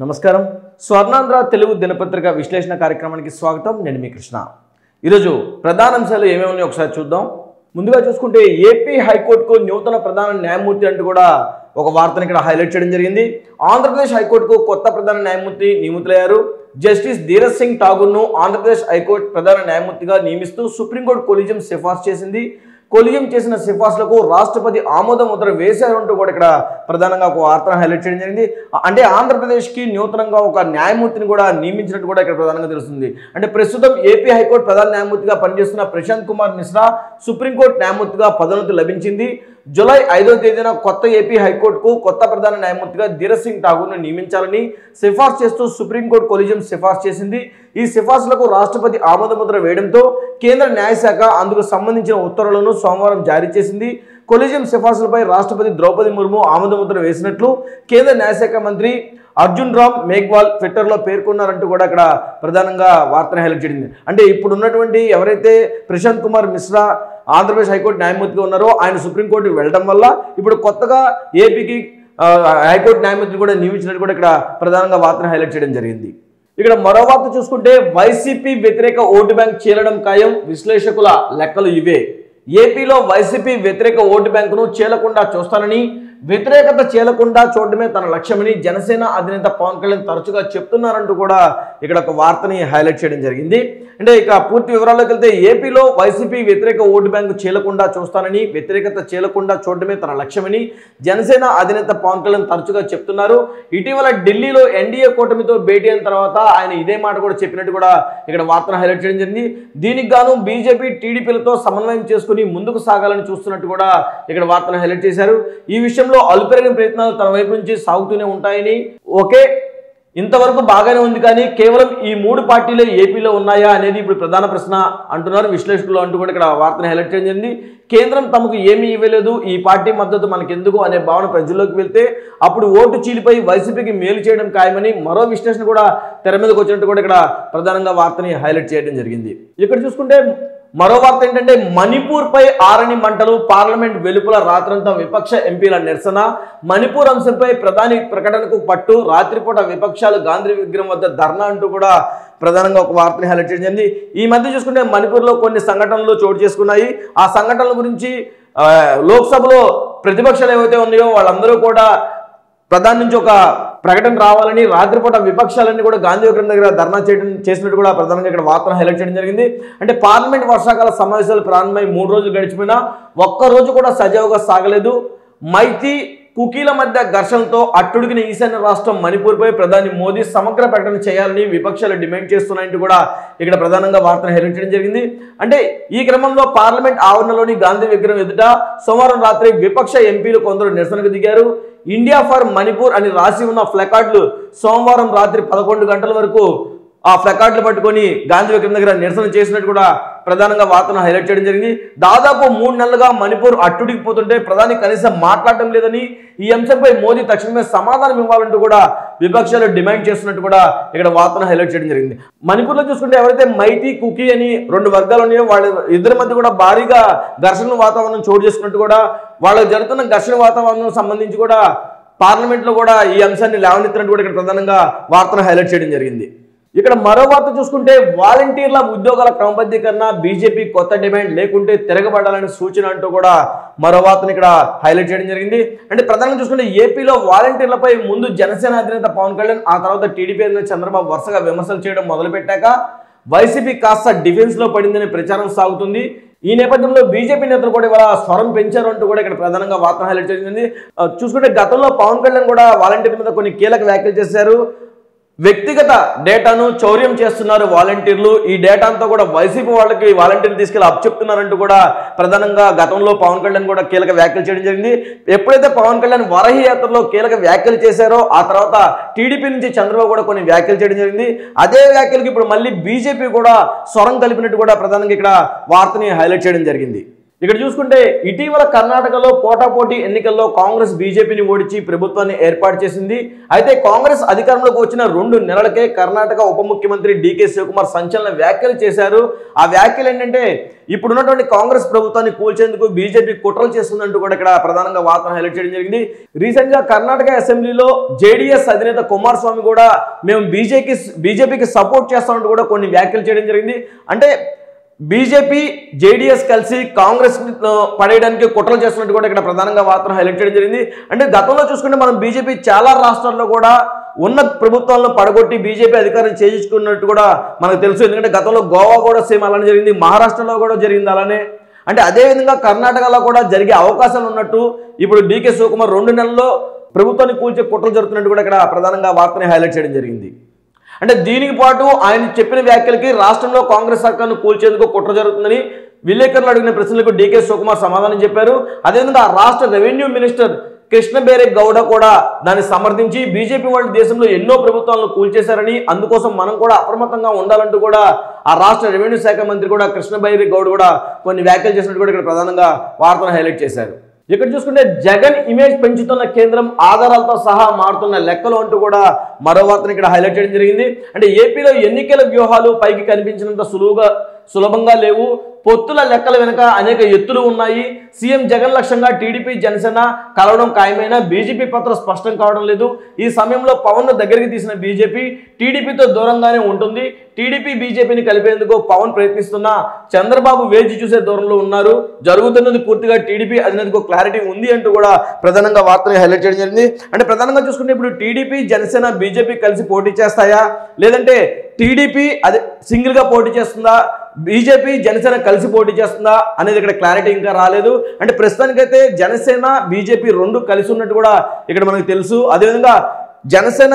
నమస్కారం. స్వర్ణాంధ్ర తెలుగు దినపత్రిక విశ్లేషణ కార్యక్రమానికి స్వాగతం. నేను మీ కృష్ణ. ఈరోజు ప్రధాన అంశాలు ఏమేమి ఉన్నాయో ఒకసారి చూద్దాం. ముందుగా చూసుకుంటే ఏపీ హైకోర్టుకు నూతన ప్రధాన న్యాయమూర్తి అంటూ కూడా ఒక వార్తను ఇక్కడ హైలైట్ చేయడం జరిగింది. ఆంధ్రప్రదేశ్ హైకోర్టుకు కొత్త ప్రధాన న్యాయమూర్తి నియమితులయ్యారు. జస్టిస్ ధీరజ్ సింగ్ ఠాగూర్ను ఆంధ్రప్రదేశ్ హైకోర్టు ప్రధాన న్యాయమూర్తిగా నియమిస్తూ సుప్రీంకోర్టు కొలీజియం సిఫార్సు చేసింది. కొలీజియం చేసిన సిఫార్సులకు రాష్ట్రపతి ఆమోద ముద్ర వేశారంటూ కూడా ఇక్కడ ప్రధానంగా ఒక వార్తను హైలైట్ చేయడం జరిగింది. అంటే ఆంధ్రప్రదేశ్కి నూతనంగా ఒక న్యాయమూర్తిని కూడా నియమించినట్టు కూడా ఇక్కడ ప్రధానంగా తెలుస్తుంది. అంటే ప్రస్తుతం ఏపీ హైకోర్టు ప్రధాన న్యాయమూర్తిగా పనిచేస్తున్న ప్రశాంత్ కుమార్ మిశ్రా సుప్రీంకోర్టు న్యాయమూర్తిగా పదోన్నతి లభించింది. జూలై 5వ తేదీన కొత్త ఏపీ హైకోర్టుకు కొత్త ప్రధాన న్యాయమూర్తిగా ధీరజ్ సింగ్ ఠాగూర్ను నియమించాలని సిఫార్సు చేస్తూ సుప్రీంకోర్టు కొలీజియం సిఫార్సు చేసింది. ఈ సిఫార్సులకు రాష్ట్రపతి ఆమోద ముద్ర వేయడంతో కేంద్ర న్యాయశాఖ అందుకు సంబంధించిన ఉత్తర్వులను సోమవారం జారీ చేసింది. కొలీజియం సిఫార్సులపై రాష్ట్రపతి ద్రౌపది ముర్ము ఆమోద ముద్ర వేసినట్లు కేంద్ర న్యాయశాఖ మంత్రి అర్జున్ రామ్ మేఘ్వాల్ ట్విట్టర్లో పేర్కొన్నారంటూ కూడా ఇక్కడ ప్రధానంగా వార్తను హైలైట్ చేసింది. అంటే ఇప్పుడు ఉన్నటువంటి ఎవరైతే ప్రశాంత్ కుమార్ మిశ్రా ఆంధ్రప్రదేశ్ హైకోర్టు న్యాయమూర్తిగా ఉన్నారో ఆయన సుప్రీంకోర్టుకు వెళ్ళడం వల్ల ఇప్పుడు కొత్తగా ఏపీకి హైకోర్టు న్యాయమూర్తిని కూడా నియమించినట్టు కూడా ఇక్కడ ప్రధానంగా వార్తను హైలైట్ చేయడం జరిగింది. ఇక్కడ మరో వార్త చూసుకుంటే వైసీపీ వ్యతిరేక ఓటు బ్యాంక్ చీలడం ఖాయం, విశ్లేషకుల లెక్కలు ఇవే. ఏపీలో వైసీపీ వ్యతిరేక ఓటు బ్యాంకును చీలకుండా చూస్తానని, వ్యతిరేకత చీలకుండా చూడడమే తన లక్ష్యమని జనసేన అధినేత పవన్ కళ్యాణ్ తరచుగా చెప్తున్నారంటూ కూడా ఇక్కడ ఒక వార్తని హైలైట్ చేయడం జరిగింది. అంటే ఇక పూర్తి వివరాల్లోకి వెళ్తే ఏపీలో వైసీపీ వ్యతిరేక ఓటు బ్యాంకు చీలకుండా చూస్తానని, వ్యతిరేకత చీలకుండా చూడడమే తన లక్ష్యమని జనసేన అధినేత పవన్ కళ్యాణ్ తరచుగా చెప్తున్నారు. ఇటీవల ఢిల్లీలో ఎన్డీఏ కూటమితో భేటీ అయిన తర్వాత ఆయన ఇదే మాట కూడా చెప్పినట్టు కూడా ఇక్కడ వార్తను హైలైట్ చేయడం జరిగింది. దీనికి గాను బీజేపీ టీడీపీలతో సమన్వయం చేసుకుని ముందుకు సాగాలని చూస్తున్నట్టు కూడా ఇక్కడ వార్తను హైలైట్ చేశారు. ఈ విషయంలో అలుపెరగిన ప్రయత్నాలు తన వైపు నుంచి సాగుతూనే ఉంటాయని, ఓకే ఇంతవరకు బాగానే ఉంది కానీ కేవలం ఈ మూడు పార్టీలే ఏపీలో ఉన్నాయా అనేది ఇప్పుడు ప్రధాన ప్రశ్న అంటున్నారు విశ్లేషకులు అంటూ కూడా ఇక్కడ వార్తను హైలైట్ చేయడం జరిగింది. కేంద్రం తమకు ఏమీ ఇవ్వలేదు, ఈ పార్టీ మద్దతు మనకెందుకు అనే భావన ప్రజల్లోకి వెళ్తే అప్పుడు ఓటు చీలిపై వైసీపీకి మేలు చేయడం ఖాయమని మరో విశ్లేషణ కూడా తెర మీదకి వచ్చినట్టు కూడా ఇక్కడ ప్రధానంగా వార్తని హైలైట్ చేయడం జరిగింది. ఇక్కడ చూసుకుంటే మరో వార్త ఏంటంటే మణిపూర్ పై ఆరని మంటలు, పార్లమెంట్ వెలుపల రాత్రంతా విపక్ష ఎంపీల నిరసన. మణిపూర్ అంశంపై ప్రధాని ప్రకటనకు పట్టు, రాత్రిపూట విపక్షాలు గాంధీ విగ్రహం వద్ద ధర్నా అంటూ కూడా ప్రధానంగా ఒక వార్తని హైలైట్ చేయడం జరిగింది. ఈ మధ్య చూసుకుంటే మణిపూర్లో కొన్ని సంఘటనలు చోటు చేసుకున్నాయి. ఆ సంఘటనల గురించి లోక్సభలో ప్రతిపక్షాలు ఏవైతే ఉన్నాయో వాళ్ళందరూ కూడా ప్రధాని నుంచి ఒక ప్రకటన రావాలని రాత్రిపూట విపక్షాలన్నీ కూడా గాంధీ విగ్రహం దగ్గర ధర్నా చేసినట్టు కూడా ప్రధానంగా ఇక్కడ వార్తను హైలైట్ చేయడం జరిగింది. అంటే పార్లమెంట్ వర్షాకాల సమావేశాలు ప్రారంభమై 3 రోజులు గడిచిపోయినా ఒక్కరోజు కూడా సజావుగా సాగలేదు. మైతీ కుకీల మధ్య ఘర్షణతో అట్టుడికిన ఈశాన్య రాష్ట్రం మణిపూర్పై ప్రధాని మోదీ సమగ్ర ప్రకటన చేయాలని విపక్షాలు డిమాండ్ చేస్తున్నాయంటూ కూడా ఇక్కడ ప్రధానంగా వార్తను హైలైట్ చేయడం జరిగింది. అంటే ఈ క్రమంలో పార్లమెంట్ ఆవరణలోని గాంధీ విగ్రహం ఎదుట సోమవారం రాత్రి విపక్ష ఎంపీలు కొందరు నిరసనకు దిగారు. ఇండియా ఫర్ మణిపూర్ అని రాసి ఉన్న ప్లకార్డులు సోమవారం రాత్రి 11 గంటల వరకు ఆ ప్లకార్డులు పట్టుకొని గాంధీ విగ్రహం దగ్గర నిరసన చేసినట్టు కూడా ప్రధానంగా వార్తను హైలైట్ చేయడం జరిగింది. దాదాపు 3 నెలలుగా మణిపూర్ అట్టుడికిపోతుంటే ప్రధాని కనీసం మాట్లాడటం లేదని, ఈ అంశంపై మోదీ తక్షణమే సమాధానం ఇవ్వాలంటూ కూడా విపక్షాలు డిమాండ్ చేస్తున్నట్టు కూడా ఇక్కడ వార్తను హైలైట్ చేయడం జరిగింది. మణిపూర్లో చూసుకుంటే ఎవరైతే మైతీ కుకీ అని 2 వర్గాలు ఉన్నాయో వాళ్ళ ఇద్దరి మధ్య కూడా భారీగా ఘర్షణ వాతావరణం చోటు చేసుకున్నట్టు కూడా, వాళ్ళకి జరుగుతున్న ఘర్షణ వాతావరణం సంబంధించి కూడా పార్లమెంట్లో కూడా ఈ అంశాన్ని లేవనెత్తినట్టు కూడా ఇక్కడ ప్రధానంగా వార్తను హైలైట్ చేయడం జరిగింది. ఇక్కడ మరో వార్త చూసుకుంటే వాలంటీర్ల ఉద్యోగాల క్రమబద్ధీకరణ, బీజేపీ కొత్త డిమాండ్ లేకుంటే తిరగబడాలని సూచన అంటూ కూడా మరో వార్తను ఇక్కడ హైలైట్ చేయడం జరిగింది. అంటే ప్రధానంగా చూసుకుంటే ఏపీలో వాలంటీర్లపై ముందు జనసేన అధినేత పవన్ కళ్యాణ్, ఆ తర్వాత టీడీపీ అధినేత చంద్రబాబు వరుసగా విమర్శలు చేయడం మొదలుపెట్టాక వైసీపీ కాస్త డిఫెన్స్ లో పడిందనే ప్రచారం సాగుతుంది. ఈ నేపథ్యంలో బీజేపీ నేతలు కూడా ఇవాళ స్వరం పెంచారు అంటూ కూడా ఇక్కడ ప్రధానంగా వార్తను హైలైట్ చేసింది. చూసుకుంటే గతంలో పవన్ కళ్యాణ్ కూడా వాలంటీర్ల మీద కొన్ని కీలక వ్యాఖ్యలు చేశారు. వ్యక్తిగత డేటాను చౌర్యం చేస్తున్నారు వాలంటీర్లు, ఈ డేటా అంతా కూడా వైసీపీ వాళ్ళకి వాలంటీర్లు తీసుకెళ్లి అప్పచెప్తున్నారంటూ కూడా ప్రధానంగా గతంలో పవన్ కళ్యాణ్ కూడా కీలక వ్యాఖ్యలు చేయడం జరిగింది. ఎప్పుడైతే పవన్ కళ్యాణ్ వరహి యాత్రలో కీలక వ్యాఖ్యలు చేశారో ఆ తర్వాత టీడీపీ నుంచి చంద్రబాబు కూడా కొన్ని వ్యాఖ్యలు చేయడం జరిగింది. అదే వ్యాఖ్యలకు ఇప్పుడు మళ్ళీ బీజేపీ కూడా స్వరం కలిపినట్టు కూడా ప్రధానంగా ఇక్కడ వార్తని హైలైట్ చేయడం జరిగింది. ఇక్కడ చూసుకుంటే ఇటీవల కర్ణాటకలో పోటాపోటీ ఎన్నికల్లో కాంగ్రెస్ బీజేపీని ఓడించి ప్రభుత్వాన్ని ఏర్పాటు చేసింది. అయితే కాంగ్రెస్ అధికారంలోకి వచ్చిన 2 నెలలకే కర్ణాటక ఉప ముఖ్యమంత్రి డీకే శివకుమార్ సంచలన వ్యాఖ్యలు చేశారు. ఆ వ్యాఖ్యలు ఏంటంటే ఇప్పుడున్నటువంటి కాంగ్రెస్ ప్రభుత్వాన్ని కూల్చేందుకు బీజేపీ కుట్రలు చేస్తుందంటూ కూడా ఇక్కడ ప్రధానంగా వార్తను హైలైట్ చేయడం జరిగింది. రీసెంట్ గా కర్ణాటక అసెంబ్లీలో జేడీఎస్ అధినేత కుమారస్వామి కూడా మేము బీజేపీకి సపోర్ట్ చేస్తామంటూ కూడా కొన్ని వ్యాఖ్యలు చేయడం జరిగింది. అంటే బీజేపీ జేడీఎస్ కలిసి కాంగ్రెస్ పడేయడానికి కుట్రలు చేస్తున్నట్టు కూడా ఇక్కడ ప్రధానంగా వార్తను హైలైట్ చేయడం జరిగింది. అంటే గతంలో చూసుకుంటే మనం బీజేపీ చాలా రాష్ట్రాల్లో కూడా ఉన్న ప్రభుత్వాలను పడగొట్టి బీజేపీ అధికారం చేయించుకున్నట్టు కూడా మనకు తెలుసు. ఎందుకంటే గతంలో గోవా కూడా సేమ్ అలానే జరిగింది, మహారాష్ట్రలో కూడా జరిగింది అలానే. అంటే అదేవిధంగా కర్ణాటకలో కూడా జరిగే అవకాశాలు ఉన్నట్టు ఇప్పుడు డీకే శివకుమార్ 2 నెలల్లో ప్రభుత్వాన్ని కూల్చే కుట్రలు జరుగుతున్నట్టు కూడా ఇక్కడ ప్రధానంగా వార్తని హైలైట్ చేయడం జరిగింది. అంటే దీనికి పాటు ఆయన చెప్పిన వ్యాఖ్యలకి రాష్ట్రంలో కాంగ్రెస్ సర్కార్ను కూల్చేందుకు కుట్ర జరుగుతుందని విలేకరులు అడిగిన ప్రశ్నలకు డీకే శివకుమార్ సమాధానం చెప్పారు. అదేవిధంగా రాష్ట్ర రెవెన్యూ మినిస్టర్ కృష్ణ బైరే గౌడ కూడా దాన్ని సమర్థించి బీజేపీ వాళ్ళు దేశంలో ఎన్నో ప్రభుత్వాలను కూల్చేశారని అందుకోసం మనం కూడా అప్రమత్తంగా ఉండాలంటూ కూడా ఆ రాష్ట్ర రెవెన్యూ శాఖ మంత్రి కూడా కృష్ణ బైరే గౌడ్ కూడా కొన్ని వ్యాఖ్యలు చేసినట్టు కూడా ఇక్కడ ప్రధానంగా వార్తను హైలైట్ చేశారు. ఇక్కడ చూసుకుంటే జగన్ ఇమేజ్ పెంచుతున్న కేంద్రం ఆధారాలతో సహా మారుతున్న లెక్కలు అంటూ కూడా మరో వార్తను ఇక్కడ హైలైట్ చేయడం జరిగింది. అంటే ఏపీలో ఎన్నికల వ్యూహాలు పైకి కనిపించినంత సులభంగా లేవు. పొత్తుల లెక్కల వెనుక అనేక ఎత్తులు ఉన్నాయి. సీఎం జగన్ లక్ష్యంగా టీడీపీ జనసేన కలవడం ఖాయమైనా బీజేపీ పత్రం స్పష్టం కావడం లేదు. ఈ సమయంలో పవన్ దగ్గరికి తీసిన బీజేపీ టీడీపీతో దూరంగానే ఉంటుంది. టీడీపీ బీజేపీని కలిపేందుకు పవన్ ప్రయత్నిస్తున్నా చంద్రబాబు వేచి చూసే దూరంలో ఉన్నారు. జరుగుతున్నది పూర్తిగా టీడీపీ అధినేతకు క్లారిటీ ఉంది అంటూ కూడా ప్రధానంగా వార్తని హైలైట్ చేయడం జరిగింది. అంటే ప్రధానంగా చూసుకుంటే ఇప్పుడు టీడీపీ జనసేన బీజేపీ కలిసి పోటీ చేస్తాయా, లేదంటే టీడీపీ అది సింగిల్ గా పోటీ చేస్తుందా, బీజేపీ జనసేన కలిసి పోటీ చేస్తుందా అనేది ఇక్కడ క్లారిటీ ఇంకా రాలేదు. అంటే ప్రస్తుతానికైతే జనసేన బీజేపీ 2 కలిసి ఉన్నట్టు కూడా ఇక్కడ మనకు తెలుసు. అదేవిధంగా జనసేన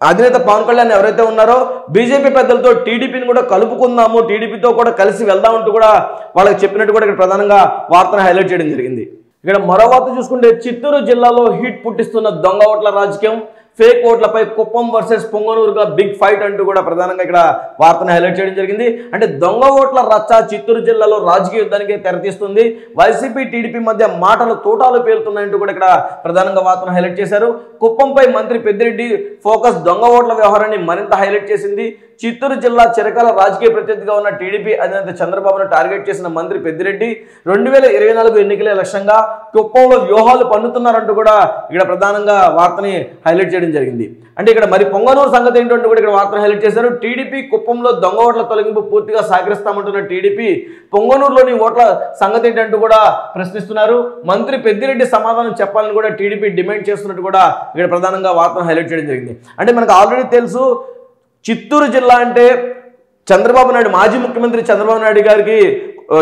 అధినేత పవన్ కళ్యాణ్ ఎవరైతే ఉన్నారో బీజేపీ పెద్దలతో టీడీపీని కూడా కలుపుకుందాము, టీడీపీతో కూడా కలిసి వెళ్దామంటూ కూడా వాళ్ళకి చెప్పినట్టు కూడా ఇక్కడ ప్రధానంగా వార్తను హైలైట్ చేయడం జరిగింది. ఇక్కడ మరో వార్త చూసుకుంటే చిత్తూరు జిల్లాలో హీట్ పుట్టిస్తున్న దొంగ ఓట్ల రాజకీయం, ఫేక్ ఓట్లపై కుప్పం వర్సెస్ పొంగనూరుగా బిగ్ ఫైట్ అంటూ కూడా ప్రధానంగా ఇక్కడ వార్తను హైలైట్ చేయడం జరిగింది. అంటే దొంగ ఓట్ల రచ్చ చిత్తూరు జిల్లాలో రాజకీయ యుద్ధానికి తెరతీస్తుంది. వైసీపీ టీడీపీ మధ్య మాటలు తోటాలు పేలుతున్నాయంటూ కూడా ఇక్కడ ప్రధానంగా వార్తను హైలైట్ చేశారు. కుప్పంపై మంత్రి పెద్దిరెడ్డి ఫోకస్ దొంగ ఓట్ల వ్యవహారాన్ని మరింత హైలైట్ చేసింది. చిత్తూరు జిల్లా చిరకాల రాజకీయ ప్రత్యర్థిగా ఉన్న టీడీపీ అధినేత చంద్రబాబును టార్గెట్ చేసిన మంత్రి పెద్దిరెడ్డి 2024 ఎన్నికలే లక్ష్యంగా కుప్పంలో వ్యూహాలు పన్నుతున్నారంటూ కూడా ఇక్కడ ప్రధానంగా వార్తని హైలైట్ చేయడం జరిగింది. అంటే ఇక్కడ మరి పొంగనూరు సంగతి ఏంటంటూ కూడా ఇక్కడ వార్తను హైలైట్ చేశారు. టీడీపీ కుప్పంలో దొంగ ఓట్ల తొలగింపు పూర్తిగా సహకరిస్తామంటున్న టీడీపీ పొంగనూరులోని ఓట్ల సంగతి ఏంటంటూ కూడా ప్రశ్నిస్తున్నారు. మంత్రి పెద్దిరెడ్డి సమాధానం చెప్పాలని కూడా టీడీపీ డిమాండ్ చేస్తున్నట్టు కూడా ఇక్కడ ప్రధానంగా వార్తను హైలైట్ చేయడం జరిగింది. అంటే మనకు ఆల్రెడీ తెలుసు చిత్తూరు జిల్లా అంటే చంద్రబాబు నాయుడు మాజీ ముఖ్యమంత్రి చంద్రబాబు నాయుడు గారికి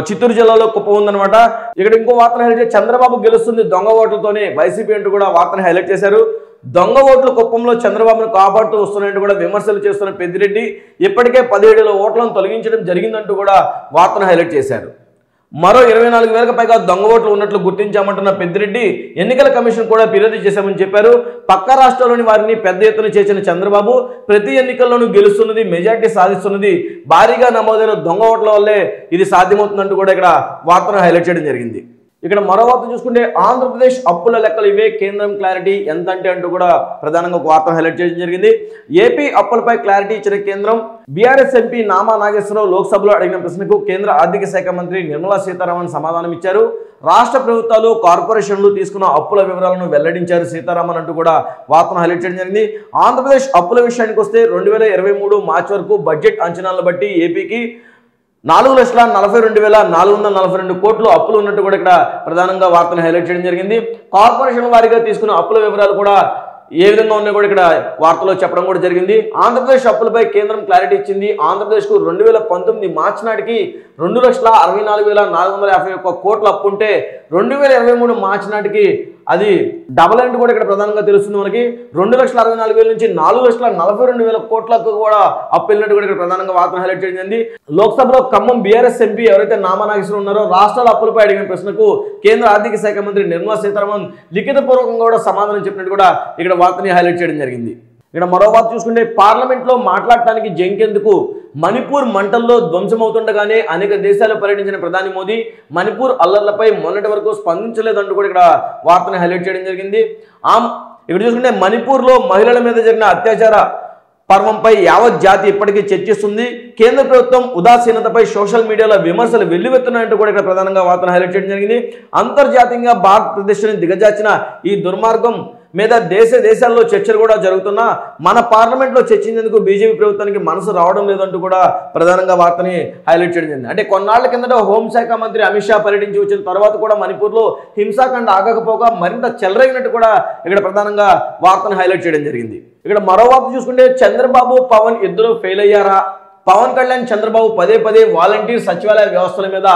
చిత్తూరు జిల్లాలో కుప్పం ఉందన్నమాట. ఇక్కడ ఇంకో వార్తను హైలైట్ చేసి చంద్రబాబు గెలుస్తుంది దొంగ ఓట్లతోనే వైసీపీ అంటూ కూడా వార్తను హైలైట్ చేశారు. దొంగ ఓట్లు కుప్పంలో చంద్రబాబును కాపాడుతూ వస్తున్నట్టు కూడా విమర్శలు చేస్తున్న పెద్దిరెడ్డి ఇప్పటికే 17 ఓట్లను తొలగించడం జరిగిందంటూ కూడా వార్తను హైలైట్ చేశారు. మరో 24,000కు పైగా దొంగ ఓట్లు ఉన్నట్లు గుర్తించామంటున్న పెద్దిరెడ్డి ఎన్నికల కమిషన్ కూడా ఫిర్యాదు చేశామని చెప్పారు. పక్క రాష్ట్రాల్లోని వారిని పెద్ద ఎత్తున చేసిన చంద్రబాబు ప్రతి ఎన్నికల్లోనూ గెలుస్తున్నది, మెజార్టీ సాధిస్తున్నది భారీగా నమోదైన దొంగ ఓట్ల వల్లే ఇది సాధ్యమవుతుందంటూ కూడా ఇక్కడ వార్తను హైలైట్ చేయడం జరిగింది. ఇక్కడ మరో వార్త చూసుకుంటే ఆంధ్రప్రదేశ్ అప్పుల లెక్కలు ఇవే, కేంద్రం క్లారిటీ ఎంత అంటే అంటూ కూడా ప్రధానంగా ఒక వార్త హైలైట్ చేయడం జరిగింది. ఏపీ అప్పులపై క్లారిటీ ఇచ్చిన కేంద్రం. బీఆర్ఎస్ ఎంపీ నామా నాగేశ్వరరావు లోక్సభలో అడిగిన ప్రశ్నకు కేంద్ర ఆర్థిక శాఖ మంత్రి నిర్మలా సీతారామన్ సమాధానం ఇచ్చారు. రాష్ట్ర ప్రభుత్వాలు కార్పొరేషన్లు తీసుకున్న అప్పుల వివరాలను వెల్లడించారు సీతారామన్ అంటూ కూడా వార్తను హైలైట్ చేయడం జరిగింది. ఆంధ్రప్రదేశ్ అప్పుల విషయానికి వస్తే 2023 మార్చి వరకు బడ్జెట్ అంచనాలను బట్టి ఏపీకి 4,42,442 కోట్లు అప్పులు ఉన్నట్టు కూడా ఇక్కడ ప్రధానంగా వార్తను హైలైట్ చేయడం జరిగింది. కార్పొరేషన్ వారీగా తీసుకున్న అప్పుల వివరాలు కూడా ఏ విధంగా ఉన్నాయో కూడా ఇక్కడ వార్తలో చెప్పడం కూడా జరిగింది. ఆంధ్రప్రదేశ్ అప్పులపై కేంద్రం క్లారిటీ ఇచ్చింది. ఆంధ్రప్రదేశ్కు 2019 మార్చి నాటికి 2,64,451 కోట్ల అప్పు ఉంటే 2023 మార్చి నాటికి అది డబల్ అండ్ కూడా ఇక్కడ ప్రధానంగా తెలుస్తుంది. మనకి 2,64,000 నుంచి 4,42,000 కోట్లకు కూడా అప్పు వెళ్ళినట్టు కూడా ఇక్కడ ప్రధానంగా వార్తను హైలైట్ చేసింది. లోక్సభలో ఖమ్మం బీఆర్ఎస్ ఎంపీ ఎవరైతే నామా నాగేశ్వరరావు ఉన్నారో రాష్ట్రాల అప్పులపై అడిగిన ప్రశ్నకు కేంద్ర ఆర్థిక శాఖ మంత్రి నిర్మలా సీతారామన్ లిఖితపూర్వకంగా కూడా సమాధానం చెప్పినట్టు కూడా ఇక్కడ వార్తని హైలైట్ చేయడం జరిగింది. ఇక్కడ మరో వార్త చూసుకుంటే పార్లమెంట్లో మాట్లాడటానికి జంకెందుకు, మణిపూర్ మంటల్లో ధ్వంసమవుతుండగానే అనేక దేశాలు పర్యటించిన ప్రధాని మోదీ మణిపూర్ అల్లర్లపై మొన్నటి వరకు స్పందించలేదంటూ కూడా ఇక్కడ వార్తను హైలైట్ చేయడం జరిగింది. ఇక్కడ చూసుకుంటే మణిపూర్లో మహిళల మీద జరిగిన అత్యాచార పర్వంపై యావత్ జాతి ఇప్పటికీ చర్చిస్తుంది. కేంద్ర ప్రభుత్వం ఉదాసీనతపై సోషల్ మీడియాలో విమర్శలు వెల్లువెత్తున్నాయంటూ కూడా ఇక్కడ ప్రధానంగా వార్తను హైలైట్ చేయడం జరిగింది. అంతర్జాతీయంగా భారతదేశాన్ని దిగజార్చిన ఈ దుర్మార్గం మీద దేశాల్లో చర్చలు కూడా జరుగుతున్నా మన పార్లమెంట్లో చర్చించేందుకు బీజేపీ ప్రభుత్వానికి మనసు రావడం లేదంటూ కూడా ప్రధానంగా వార్తని హైలైట్ చేయడం జరిగింది. అంటే కొన్నాళ్ల కిందట హోంశాఖ మంత్రి అమిత్ షా పర్యటించి వచ్చిన తర్వాత కూడా మణిపూర్లో హింసాకాండ ఆగకపోగా మరింత చెలరేగినట్టు కూడా ఇక్కడ ప్రధానంగా వార్తను హైలైట్ చేయడం జరిగింది. ఇక్కడ మరో వార్త చూసుకుంటే చంద్రబాబు పవన్ ఇద్దరు ఫెయిల్ అయ్యారా? పవన్ కళ్యాణ్ చంద్రబాబు పదే వాలంటీర్ సచివాలయ వ్యవస్థల మీద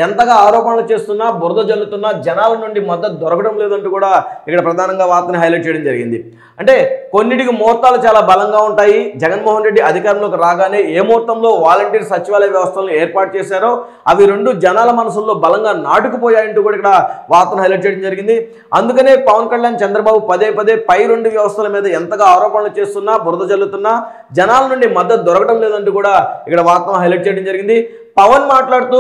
ఎంతగా ఆరోపణలు చేస్తున్నా బురద జల్లుతున్నా జనాల నుండి మద్దతు దొరకడం లేదంటూ కూడా ఇక్కడ ప్రధానంగా వార్తను హైలైట్ చేయడం జరిగింది. అంటే కొన్నిటికి ముహూర్తాలు చాలా బలంగా ఉంటాయి. జగన్మోహన్ రెడ్డి అధికారంలోకి రాగానే ఏ ముహూర్తంలో వాలంటీర్ సచివాలయ వ్యవస్థలను ఏర్పాటు చేశారో అవి రెండు జనాల మనసుల్లో బలంగా నాటుకుపోయాయంటూ కూడా ఇక్కడ వార్తను హైలైట్ చేయడం జరిగింది. అందుకనే పవన్ కళ్యాణ్ చంద్రబాబు పదే పై రెండు వ్యవస్థల మీద ఎంతగా ఆరోపణలు చేస్తున్నా బురద జల్లుతున్నా జనాల నుండి మద్దతు దొరకడం లేదంటూ కూడా ఇక్కడ వార్తను హైలైట్ చేయడం జరిగింది. పవన్ మాట్లాడుతూ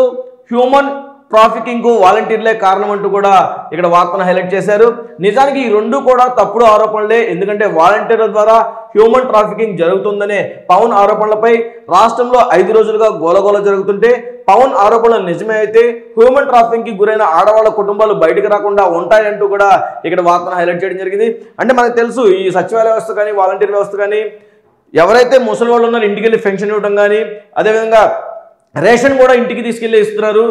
హ్యూమన్ ట్రాఫికింగ్ కు వాలంటీర్లే కారణం అంటూ కూడా ఇక్కడ వార్తను హైలైట్ చేశారు. నిజానికి ఈ రెండు కూడా తప్పుడు ఆరోపణలే. ఎందుకంటే వాలంటీర్ల ద్వారా హ్యూమన్ ట్రాఫికింగ్ జరుగుతుందనే పవన్ ఆరోపణలపై రాష్ట్రంలో 5 రోజులుగా గోలగోల జరుగుతుంటే పవన్ ఆరోపణలు నిజమే అయితే హ్యూమన్ ట్రాఫికింగ్ కి గురైన ఆడవాళ్ళ కుటుంబాలు బయటకు రాకుండా ఉంటాయంటూ కూడా ఇక్కడ వార్తను హైలైట్ చేయడం జరిగింది. అంటే మనకు తెలుసు ఈ సచివాలయ వ్యవస్థ కానీ వాలంటీర్ వ్యవస్థ కానీ ఎవరైతే ముసలి వాళ్ళు ఉన్నారో ఇంటికి వెళ్ళి పెన్షన్ ఇవ్వడం కానీ అదేవిధంగా రేషన్ కూడా ఇంటికి తీసుకెళ్లి ఇస్తున్నారు.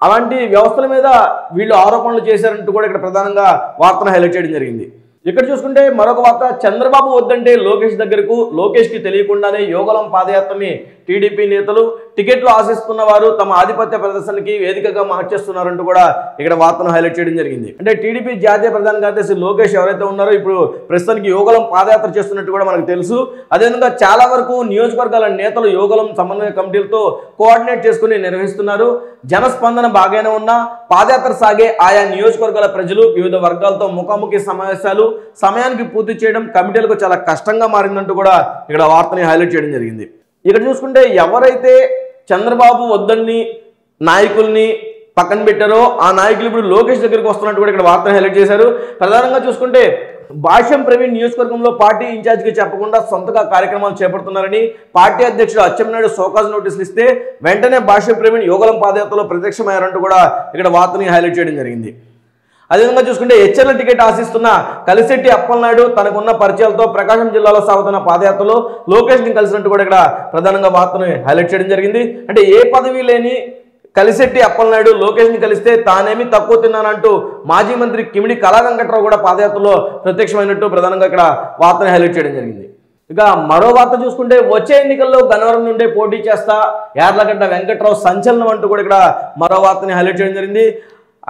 అలాంటి వ్యవస్థల మీద వీళ్ళు ఆరోపణలు చేశారంటూ కూడా ఇక్కడ ప్రధానంగా వార్తను హైలైట్ చేయడం జరిగింది. ఇక్కడ చూసుకుంటే మరొక వార్త చంద్రబాబు వద్దంటే లోకేష్కి తెలియకుండానే యోగలం పాదయాత్రని టీడీపీ నేతలు టికెట్లు ఆశిస్తున్న వారు తమ ఆధిపత్య ప్రదర్శనకి వేదికగా మార్చేస్తున్నారంటూ కూడా ఇక్కడ వార్తను హైలైట్ చేయడం జరిగింది. అంటే టీడీపీ జాతీయ ప్రధాన కార్యదర్శి లోకేష్ ఎవరైతే ఉన్నారో ఇప్పుడు ప్రస్తుతానికి యోగలం పాదయాత్ర చేస్తున్నట్టు కూడా మనకు తెలుసు. అదేవిధంగా చాలా వరకు నియోజకవర్గాల నేతలు యోగలం సమన్వయ కమిటీలతో కోఆర్డినేట్ చేసుకుని నిర్వహిస్తున్నారు. జనస్పందన బాగానే ఉన్నా పాదయాత్ర సాగే ఆయా నియోజకవర్గాల ప్రజలు వివిధ వర్గాలతో ముఖాముఖి సమావేశాలు సమయానికి పూర్తి చేయడం కమిటీలకు చాలా కష్టంగా మారిందంటూ కూడా ఇక్కడ వార్తని హైలైట్ చేయడం జరిగింది. ఇక్కడ చూసుకుంటే ఎవరైతే చంద్రబాబు వద్దని నాయకుల్ని పక్కన పెట్టారో ఆ నాయకులు ఇప్పుడు లోకేష్ దగ్గరికి వస్తున్నట్టు కూడా ఇక్కడ వార్తను హైలైట్ చేశారు. ప్రధానంగా చూసుకుంటే భాష్యం ప్రవీణ్ నియోజకవర్గంలో పార్టీ ఇన్ఛార్జికి చెప్పకుండా సొంతగా కార్యక్రమాలు చేపడుతున్నారని పార్టీ అధ్యక్షుడు అచ్చెన్నాయుడు సోకాజ్ నోటీసులు ఇస్తే వెంటనే భాష్యం ప్రవీణ్ యోగలం పాదయాత్రలో ప్రత్యక్షమయ్యారంటూ కూడా ఇక్కడ వార్తని హైలైట్ చేయడం జరిగింది. అదేవిధంగా చూసుకుంటే హెచ్ఎల్ టికెట్ ఆశిస్తున్న కలిశెట్టి అప్పలనాయుడు తనకున్న పరిచయాలతో ప్రకాశం జిల్లాలో సాగుతున్న పాదయాత్రలో లోకేష్ని కలిసినట్టు కూడా ఇక్కడ ప్రధానంగా వార్తను హైలైట్ చేయడం జరిగింది. అంటే ఏ పదవి లేని కలిశెట్టి అప్పలనాయుడు లోకేష్ని కలిస్తే తానేమి తక్కువ తిన్నానంటూ మాజీ మంత్రి కిమిడి కళా వెంకట్రావు కూడా పాదయాత్రలో ప్రత్యక్షమైనట్టు ప్రధానంగా ఇక్కడ వార్తను హైలైట్ చేయడం జరిగింది. ఇక మరో వార్త చూసుకుంటే వచ్చే ఎన్నికల్లో గన్నవరం నుండే పోటీ చేస్తా యార్లగడ్డ వెంకట్రావు సంచలనం అంటూ కూడా ఇక్కడ మరో వార్తని హైలైట్ చేయడం జరిగింది.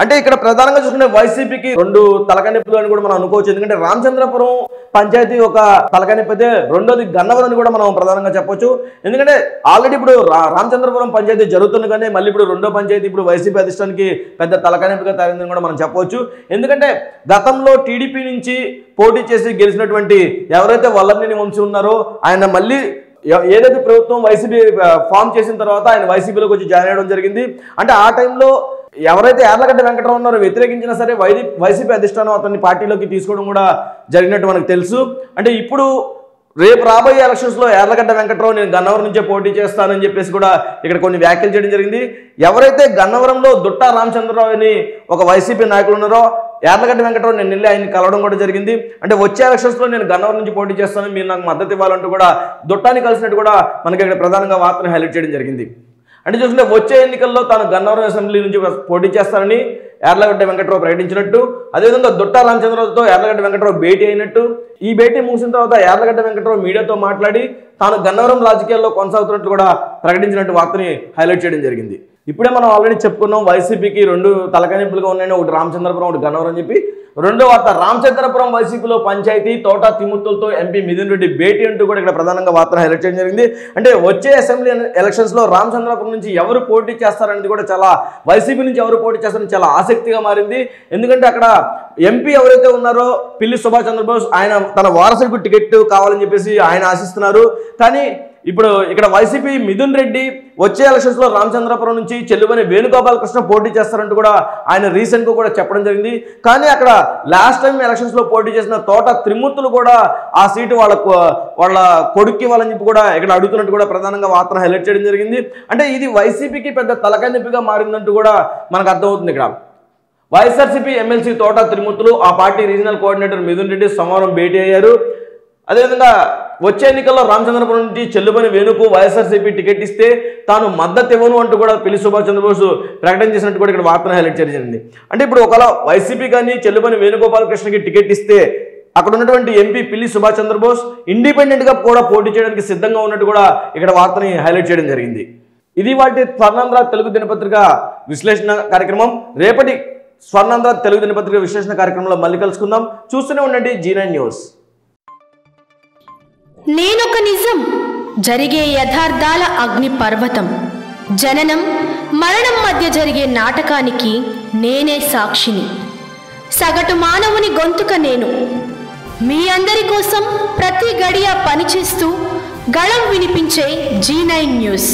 అంటే ఇక్కడ ప్రధానంగా చూసుకుంటే వైసీపీకి 2 తలకానిప్పులు అని కూడా మనం అనుకోవచ్చు. ఎందుకంటే రామచంద్రపురం పంచాయతీ ఒక తలకానిప్పు అయితే రెండోది గన్నవరం అని కూడా మనం ప్రధానంగా చెప్పొచ్చు. ఎందుకంటే ఆల్రెడీ ఇప్పుడు రామచంద్రపురం పంచాయతీ జరుగుతుంది కానీ మళ్ళీ ఇప్పుడు రెండో పంచాయతీ ఇప్పుడు వైసీపీ అధిష్టానికి పెద్ద తలకానిప్పుగా తయారైందని కూడా మనం చెప్పవచ్చు. ఎందుకంటే గతంలో టీడీపీ నుంచి పోటీ చేసి గెలిచినటువంటి ఎవరైతే వల్లభనేని వంశీ ఉన్నారో ఆయన మళ్ళీ ఏదైతే ప్రభుత్వం వైసీపీ ఫామ్ చేసిన తర్వాత ఆయన వైసీపీలోకి వచ్చి జాయిన్ అవ్వడం జరిగింది. అంటే ఆ టైంలో ఎవరైతే యార్లగడ్డ వెంకటరావు ఉన్నారో వ్యతిరేకించినా సరే వైసీపీ అధిష్టానం అతన్ని పార్టీలోకి తీసుకోవడం కూడా జరిగినట్టు మనకు తెలుసు. అంటే ఇప్పుడు రేపు రాబోయే ఎలక్షన్స్లో యార్లగడ్డ వెంకటరావు నేను గన్నవరం నుంచే పోటీ చేస్తానని చెప్పేసి కూడా ఇక్కడ కొన్ని వ్యాఖ్యలు చేయడం జరిగింది. ఎవరైతే గన్నవరంలో దుట్టా రామచంద్రరావు అని ఒక వైసీపీ నాయకులు ఉన్నారో యార్లగడ్డ వెంకటరావు నేను వెళ్ళి ఆయన్ని కలవడం కూడా జరిగింది. అంటే వచ్చే ఎలక్షన్స్లో నేను గన్నవరం నుంచి పోటీ చేస్తాను మీరు నాకు మద్దతు ఇవ్వాలంటూ కూడా దుట్టాన్ని కలిసినట్టు కూడా మనకి ఇక్కడ ప్రధానంగా వార్తను హైలైట్ చేయడం జరిగింది. అంటే చూస్తుంటే వచ్చే ఎన్నికల్లో తాను గన్నవరం అసెంబ్లీ నుంచి పోటీ చేస్తానని యార్లగడ్డ వెంకటరావు ప్రకటించినట్టు, అదేవిధంగా దుట్టా రామచంద్రరావుతో యార్లగడ్డ వెంకటరావు భేటీ అయినట్టు, ఈ భేటీ ముగిసిన తర్వాత యార్లగడ్డ వెంకటరావు మీడియాతో మాట్లాడి తాను గన్నవరం రాజకీయాల్లో కొనసాగుతున్నట్టు కూడా ప్రకటించినట్టు వార్తని హైలైట్ చేయడం జరిగింది. ఇప్పుడే మనం ఆల్రెడీ చెప్పుకున్నాం వైసీపీకి 2 తలకానిప్పులుగా ఉన్నాయని, ఒకటి రామచంద్రపురం ఒకటి గన్నవరం అని చెప్పి. రెండో వార్త రామచంద్రపురం వైసీపీలో పంచాయతీ తోట తిముత్తులతో ఎంపీ మిథున్ రెడ్డి భేటీ అంటూ కూడా ఇక్కడ ప్రధానంగా వార్తను హైలైట్ చేయడం జరిగింది. అంటే వచ్చే అసెంబ్లీ ఎలక్షన్స్లో రామచంద్రపురం నుంచి ఎవరు పోటీ చేస్తారనేది కూడా చాలా వైసీపీ నుంచి ఎవరు పోటీ చేస్తారని చాలా ఆసక్తిగా మారింది. ఎందుకంటే అక్కడ ఎంపీ ఎవరైతే ఉన్నారో పిల్లి సుభాష్ చంద్రబోస్ ఆయన తన వారసులకు టికెట్ కావాలని చెప్పేసి ఆయన ఆశిస్తున్నారు. కానీ ఇప్పుడు ఇక్కడ వైసీపీ మిథున్ రెడ్డి వచ్చే ఎలక్షన్స్లో రామచంద్రపురం నుంచి చెల్లుబని వేణుగోపాలకృష్ణ పోటీ చేస్తారంటూ కూడా ఆయన రీసెంట్గా కూడా చెప్పడం జరిగింది. కానీ అక్కడ లాస్ట్ టైం ఎలక్షన్స్లో పోటీ చేసిన తోట త్రిమూర్తులు కూడా ఆ సీటు వాళ్ళ కొడుక్కి వాళ్ళని చెప్పి కూడా ఇక్కడ అడుగుతున్నట్టు కూడా ప్రధానంగా వార్తను హైలైట్ చేయడం జరిగింది. అంటే ఇది వైసీపీకి పెద్ద తలకాయ నొప్పిగా మారిందంటూ కూడా మనకు అర్థమవుతుంది. ఇక్కడ వైఎస్ఆర్సీపీ ఎమ్మెల్సీ తోట త్రిమూర్తులు ఆ party regional coordinator Mithun Reddy సోమవారం భేటీ అయ్యారు. అదేవిధంగా వచ్చే ఎన్నికల్లో రామచంద్రపురం నుంచి చెల్లుబని వేణుకు వైఎస్ఆర్సీపీ టికెట్ ఇస్తే తాను మద్దతు ఇవ్వను అంటూ కూడా పిల్లి సుభాష్ చంద్రబోస్ ప్రకటన చేసినట్టు కూడా ఇక్కడ వార్తను హైలైట్ చేయడం జరిగింది. అంటే ఇప్పుడు ఒకవేళ వైసీపీ కానీ చెల్లుబని వేణుగోపాలకృష్ణకి టికెట్ ఇస్తే అక్కడ ఉన్నటువంటి ఎంపీ పిల్లి సుభాష్ చంద్రబోస్ ఇండిపెండెంట్గా కూడా పోటీ చేయడానికి సిద్ధంగా ఉన్నట్టు కూడా ఇక్కడ వార్తని హైలైట్ చేయడం జరిగింది. ఇది వాటి స్వర్ణాంధ్ర తెలుగు దినపత్రిక విశ్లేషణ కార్యక్రమం. రేపటి స్వర్ణాంధ్ర తెలుగు దినపత్రిక విశ్లేషణ కార్యక్రమంలో మళ్ళీ కలుసుకుందాం. చూస్తూనే ఉండండి G9 న్యూస్. నేనొక నిజం, జరిగే యథార్థాల అగ్ని పర్వతం, జననం మరణం మధ్య జరిగే నాటకానికి నేనే సాక్షిని. సగటు మానవుని గొంతుక నేను. మీ అందరి కోసం ప్రతి గడియ పనిచేస్తూ గళం వినిపించే G9 న్యూస్.